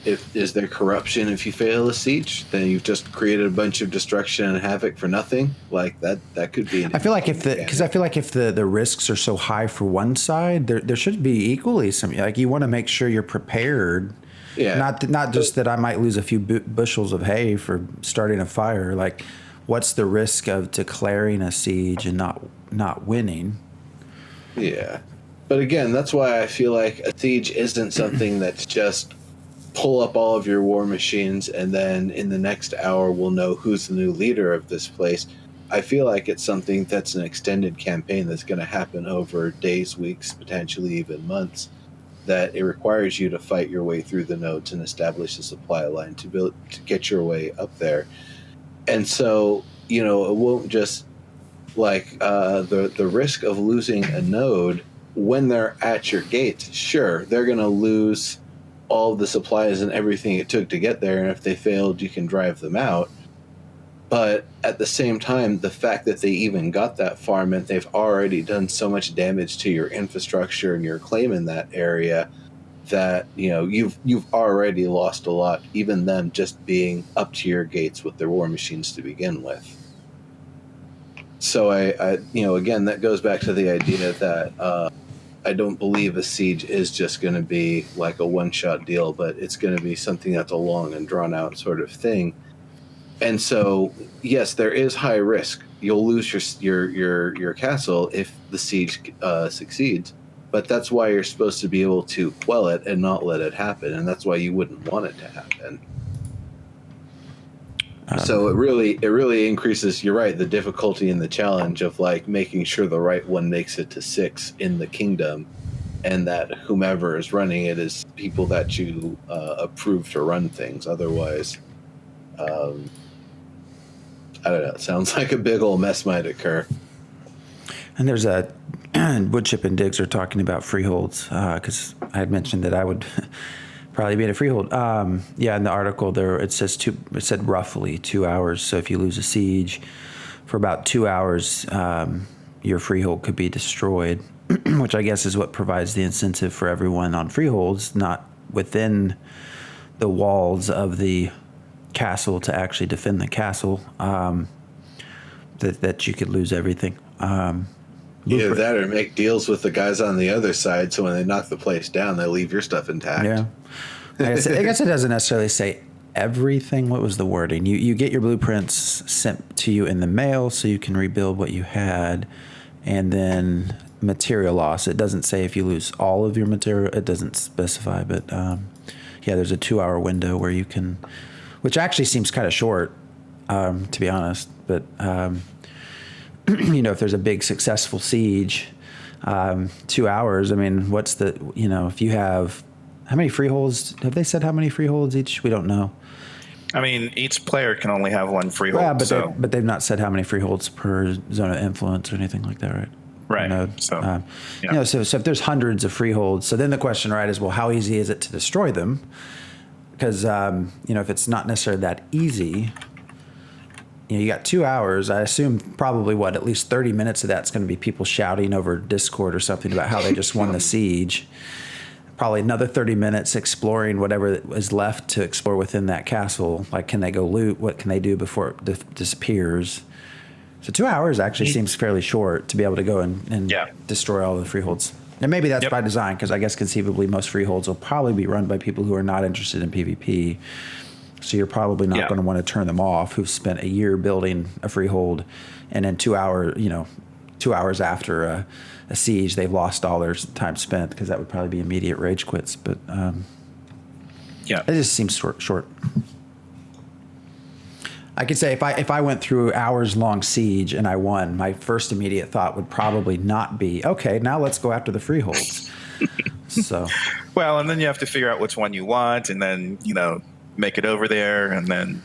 is there corruption if you fail a siege, then you've just created a bunch of destruction and havoc for nothing. Like that could be. I feel like if the risks are so high for one side, there should be equally some. Like you want to make sure you're prepared. Yeah. Not just that I might lose a few bushels of hay for starting a fire. Like, what's the risk of declaring a siege and not winning? Yeah. But again, that's why I feel like a siege isn't something that's just pull up all of your war machines and then in the next hour we'll know who's the new leader of this place. I feel like it's something that's an extended campaign that's going to happen over days, weeks, potentially even months, that it requires you to fight your way through the nodes and establish a supply line to get your way up there. And so, it won't just like the risk of losing a node when they're at your gates. Sure, they're going to lose all the supplies and everything it took to get there, and if they failed, you can drive them out. But at the same time, the fact that they even got that far meant they've already done so much damage to your infrastructure and your claim in that area that you've already lost a lot, even them just being up to your gates with their war machines to begin with. So I again, that goes back to the idea that I don't believe a siege is just going to be like a one-shot deal, but it's going to be something that's a long and drawn-out sort of thing. And so, yes, there is high risk. You'll lose your castle if the siege succeeds, but that's why you're supposed to be able to quell it and not let it happen, and that's why you wouldn't want it to happen. So it really increases, you're right, the difficulty and the challenge of like making sure the right one makes it to 6 in the kingdom, and that whomever is running it is people that you approve to run things. Otherwise, I don't know, it sounds like a big old mess might occur. And there's Woodchip and Diggs are talking about freeholds, because I had mentioned that I would probably be in a freehold. In the article there it said roughly 2 hours. So if you lose a siege for about 2 hours, your freehold could be destroyed, which I guess is what provides the incentive for everyone on freeholds, not within the walls of the castle, to actually defend the castle. That you could lose everything. Either that or make deals with the guys on the other side, so when they knock the place down, they leave your stuff intact. Yeah. I guess it doesn't necessarily say everything. What was the wording? You get your blueprints sent to you in the mail so you can rebuild what you had, and then material loss. It doesn't say if you lose all of your material. It doesn't specify, but there's a 2-hour window where you can, which actually seems kind of short, to be honest. But if there's a big successful siege, 2 hours. I mean, what's if you have, how many freeholds? Have they said how many freeholds each? We don't know. I mean, each player can only have one freehold. Yeah, but they've not said how many freeholds per zone of influence or anything like that, right? Right. So if there's hundreds of freeholds, so then the question, right, is, well, how easy is it to destroy them? Because if it's not necessarily that easy, you got 2 hours. I assume probably at least 30 minutes of that's going to be people shouting over Discord or something about how they just won the siege. Probably another 30 minutes exploring whatever is left to explore within that castle. Like, can they go loot? What can they do before it disappears? So 2 hours actually seems fairly short to be able to go and destroy all the freeholds. And maybe that's by design, because I guess conceivably most freeholds will probably be run by people who are not interested in PvP. So you're probably not going to want to turn them off, who've spent a year building a freehold, and in 2 hours, 2 hours after a siege, they've lost all their time spent, because that would probably be immediate rage quits. But Yeah. it just seems short. I could say if I went through hours long siege and I won, my first immediate thought would probably not be, okay, now let's go after the freeholds. So, Well, and then you have to figure out which one you want, and then make it over there, and then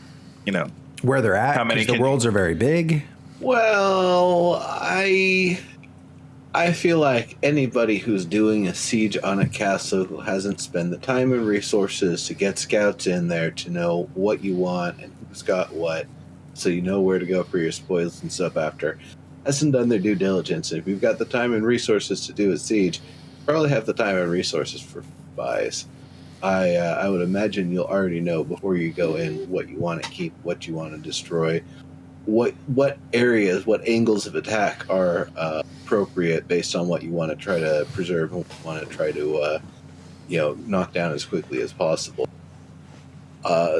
where they're at, How many because the can worlds are very big. Well, I feel like anybody who's doing a siege on a castle who hasn't spent the time and resources to get scouts in there to know what you want and who's got what, so you know where to go for your spoils and stuff after, hasn't done their due diligence. And if you've got the time and resources to do a siege, you probably have the time and resources for buys. I would imagine you'll already know before you go in what you want to keep, what you want to destroy, what areas, what angles of attack are appropriate based on what you want to try to preserve and want to try to knock down as quickly as possible.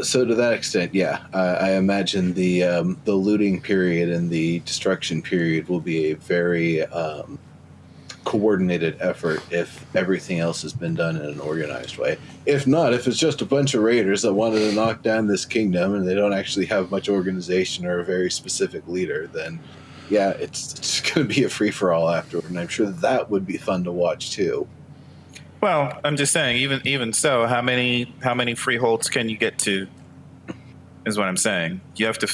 So to that extent, I imagine the looting period and the destruction period will be a very coordinated effort if everything else has been done in an organized way. If not, if it's just a bunch of raiders that wanted to knock down this kingdom and they don't actually have much organization or a very specific leader, then it's going to be a free-for-all afterward, and I'm sure that would be fun to watch too. Well, I'm just saying, even so, how many freeholds can you get to? Is what I'm saying. You have to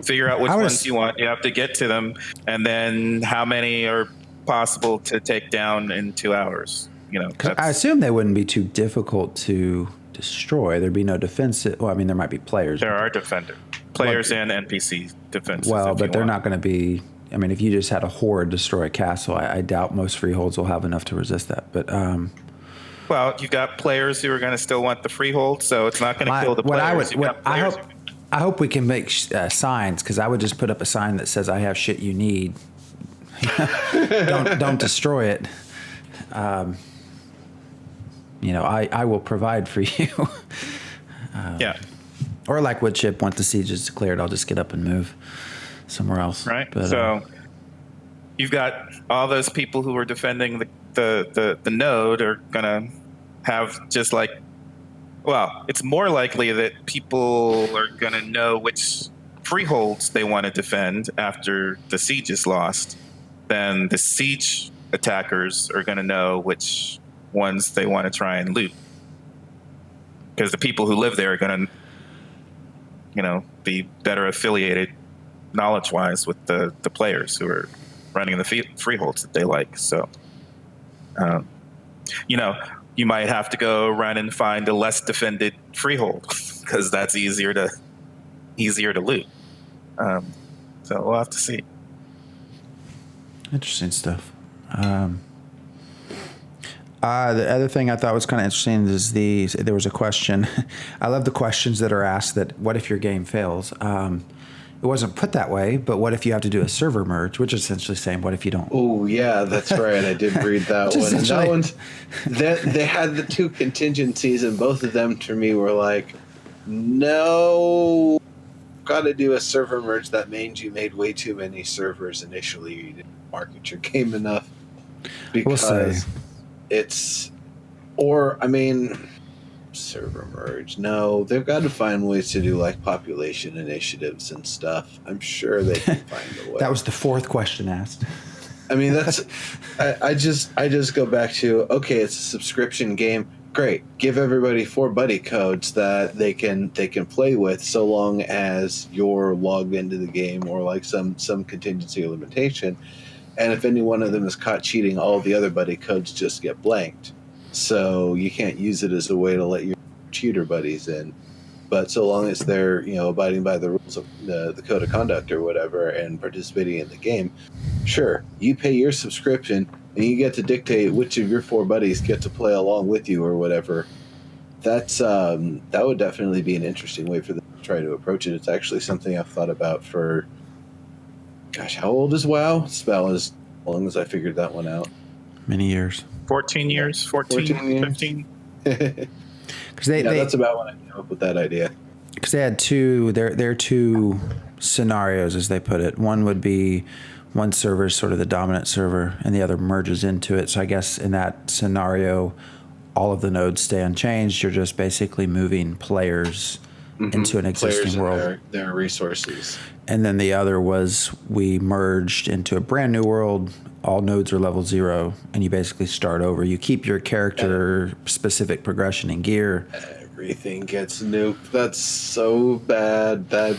figure out which ones you want. You have to get to them, and then how many are possible to take down in 2 hours. I assume they wouldn't be too difficult to destroy. There'd be no defensive. Well, I mean, there might be players. There are players and NPC defenses. Well, but they're not going to be. I mean, if you just had a horde destroy a castle, I doubt most freeholds will have enough to resist that. But well, you've got players who are going to still want the freehold, so it's not going to kill the players. I hope we can make signs, because I would just put up a sign that says, "I have shit you need. don't destroy it. I will provide for you." Yeah. Or like Woodchip, once the siege is declared, I'll just get up and move somewhere else. Right. But, so you've got all those people who are defending the node are going to have just like, well, it's more likely that people are going to know which freeholds they want to defend after the siege is lost. Then the siege attackers are going to know which ones they want to try and loot, because the people who live there are going to, be better affiliated knowledge-wise with the players who are running the freeholds that they like. So, you might have to go run and find a less defended freehold, because that's easier to loot. So we'll have to see. Interesting stuff. The other thing I thought was kind of interesting is there was a question. I love the questions that are asked that, what if your game fails? It wasn't put that way, but what if you have to do a server merge, which is essentially saying, what if you don't? Oh, yeah, that's right. I did read that one. And that one's, they had the two contingencies, and both of them to me were like, no, got to do a server merge. That means you made way too many servers initially. You didn't market your game enough. Because server merge. No, they've got to find ways to do like population initiatives and stuff. I'm sure they can find a way. That was the fourth question asked. I mean, that's I just go back to, okay, it's a subscription game. Great. Give everybody 4 buddy codes that they can play with, so long as you're logged into the game or like some contingency or limitation. And if any one of them is caught cheating, all the other buddy codes just get blanked. So you can't use it as a way to let your cheater buddies in. But so long as they're, abiding by the rules of the code of conduct or whatever and participating in the game, sure, you pay your subscription and you get to dictate which of your 4 buddies get to play along with you or whatever. That's that would definitely be an interesting way for them to try to approach it. It's actually something I've thought about for, gosh, how old is WoW? It's about as long as I figured that one out. Many years. 14 years, 14 years. 15. Because that's about when I came up with that idea. Because they had their two scenarios, as they put it. One would be one server is sort of the dominant server and the other merges into it. So I guess in that scenario, all of the nodes stay unchanged. You're just basically moving players into an existing players world. and their resources. And then the other was we merged into a brand new world. All nodes are level 0, and you basically start over. You keep your character specific progression and gear. Everything gets nuked. That's so bad. That's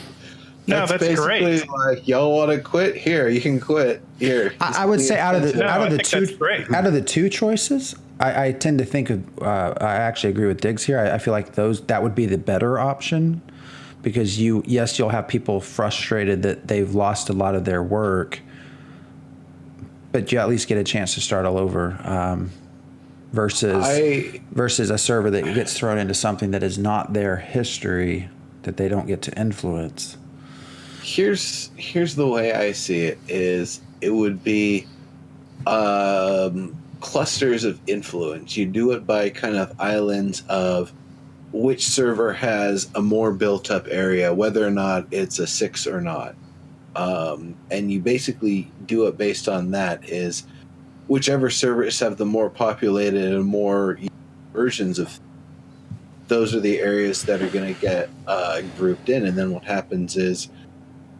basically great. Like, y'all want to quit? Here, you can quit. Here. I would say out of the two choices, I tend to think of. I actually agree with Diggs here. I feel like that would be the better option, because you'll have people frustrated that they've lost a lot of their work, but you at least get a chance to start all over. Versus a server that gets thrown into something that is not their history, that they don't get to influence. Here's the way I see it: is it would be clusters of influence. You do it by kind of islands of which server has a more built up area, whether or not it's a 6 or not, and you basically do it based on that. Is whichever servers have the more populated and more versions of, those are the areas that are going to get grouped in. And then what happens is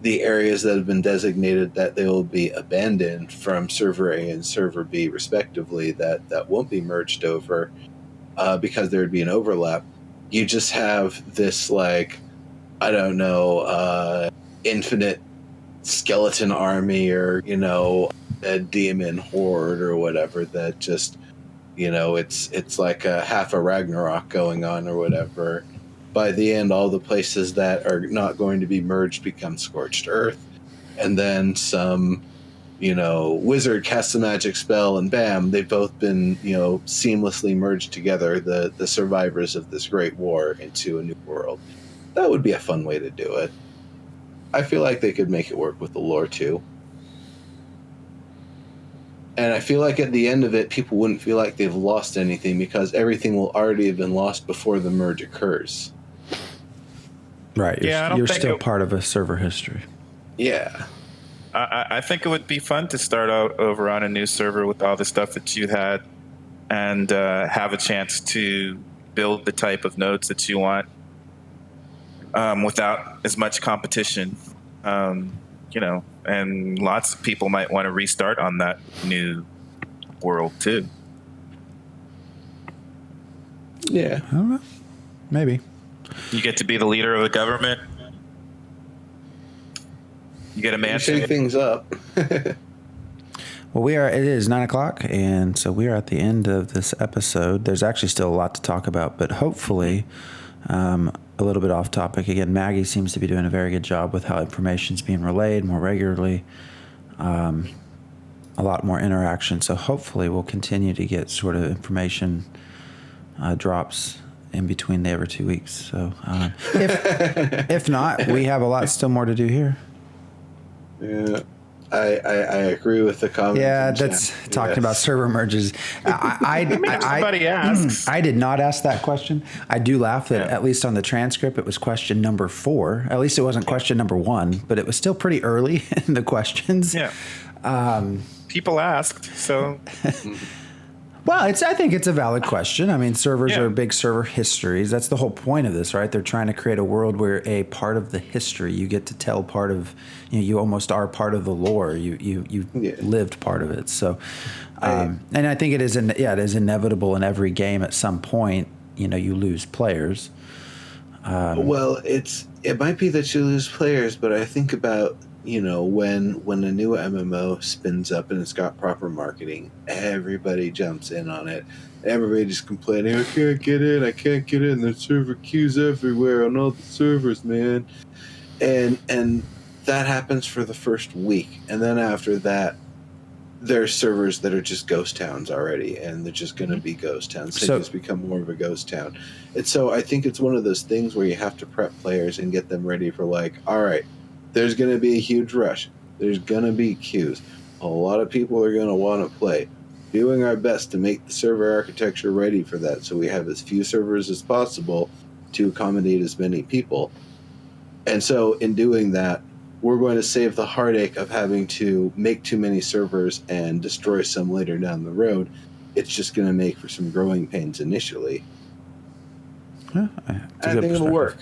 the areas that have been designated that they will be abandoned from server A and server B respectively, that won't be merged over because there would be an overlap. You just have this, like, I don't know, infinite skeleton army, or, a demon horde or whatever, that just, it's like a half a Ragnarok going on or whatever. By the end, all the places that are not going to be merged become scorched earth, and then some, wizard casts a magic spell, and bam, they've both been, seamlessly merged together, the survivors of this great war, into a new world. That would be a fun way to do it. I feel like they could make it work with the lore too. And I feel like at the end of it, people wouldn't feel like they've lost anything, because everything will already have been lost before the merge occurs. Right. You're still part of a server history. Yeah. I think it would be fun to start out over on a new server with all the stuff that you had, and have a chance to build the type of nodes that you want without as much competition. And lots of people might want to restart on that new world too. Yeah. I don't know. Maybe. You get to be the leader of the government. You get a mansion. Shake things up. Well, it is 9:00, and so we are at the end of this episode. There's actually still a lot to talk about, but hopefully, a little bit off topic. Again, Maggie seems to be doing a very good job with how information is being relayed more regularly, a lot more interaction. So hopefully we'll continue to get sort of information drops in between the every 2 weeks. So if not, we have a lot still more to do here. Yeah. I agree with the comment. Yeah, that's talking about server merges. Somebody asks. I did not ask that question. I do laugh that at least on the transcript it was question number 4. At least it wasn't question number 1, but it was still pretty early in the questions. Yeah. People asked, so. Well, I think it's a valid question. I mean, servers are big server histories. That's the whole point of this, right? They're trying to create a world where a part of the history, you get to tell part of, you almost are part of the lore. You lived part of it. So, and I think it is inevitable in every game at some point, you lose players. Well, it might be that you lose players, but I think about, when a new MMO spins up and it's got proper marketing, everybody jumps in on it. Everybody just complaining, I can't get in. There's server queues everywhere on all the servers, man. And that happens for the first week. And then after that, there's servers that are just ghost towns already, and they're just going to be ghost towns. They just become more of a ghost town. And so I think it's one of those things where you have to prep players and get them ready for, like, all right, there's going to be a huge rush. There's going to be queues. A lot of people are going to want to play. Doing our best to make the server architecture ready for that, so we have as few servers as possible to accommodate as many people. And so in doing that, we're going to save the heartache of having to make too many servers and destroy some later down the road. It's just going to make for some growing pains initially. Yeah, I think it'll work.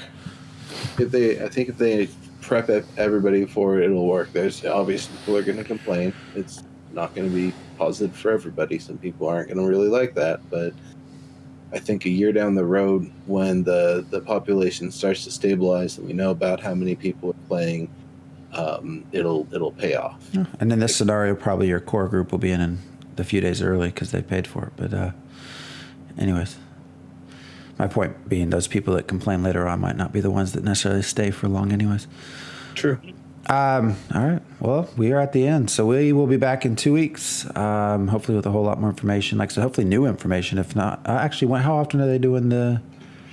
I think if they prep everybody for it, it'll work. There's obviously people are going to complain. It's not going to be positive for everybody. Some people aren't going to really like that, but I think a year down the road, when the population starts to stabilize and we know about how many people are playing, it'll pay off. Yeah. And in this scenario, probably your core group will be in the few days early because they paid for it. But anyways, my point being, those people that complain later on might not be the ones that necessarily stay for long anyways. True. All right. Well, we are at the end. So we will be back in 2 weeks, hopefully with a whole lot more information. Like I said, hopefully new information. If not, actually, how often are they doing did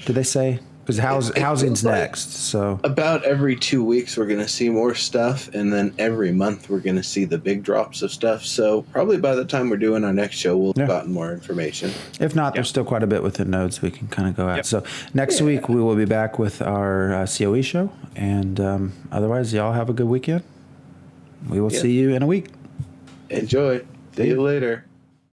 they say? Because housing's next. So about every 2 weeks, we're going to see more stuff. And then every month, we're going to see the big drops of stuff. So probably by the time we're doing our next show, we'll have gotten more information. If not, there's still quite a bit within nodes we can kind of go at. Yep. So next week, we will be back with our COE show. And otherwise, y'all have a good weekend. We will see you in a week. Enjoy. See you later.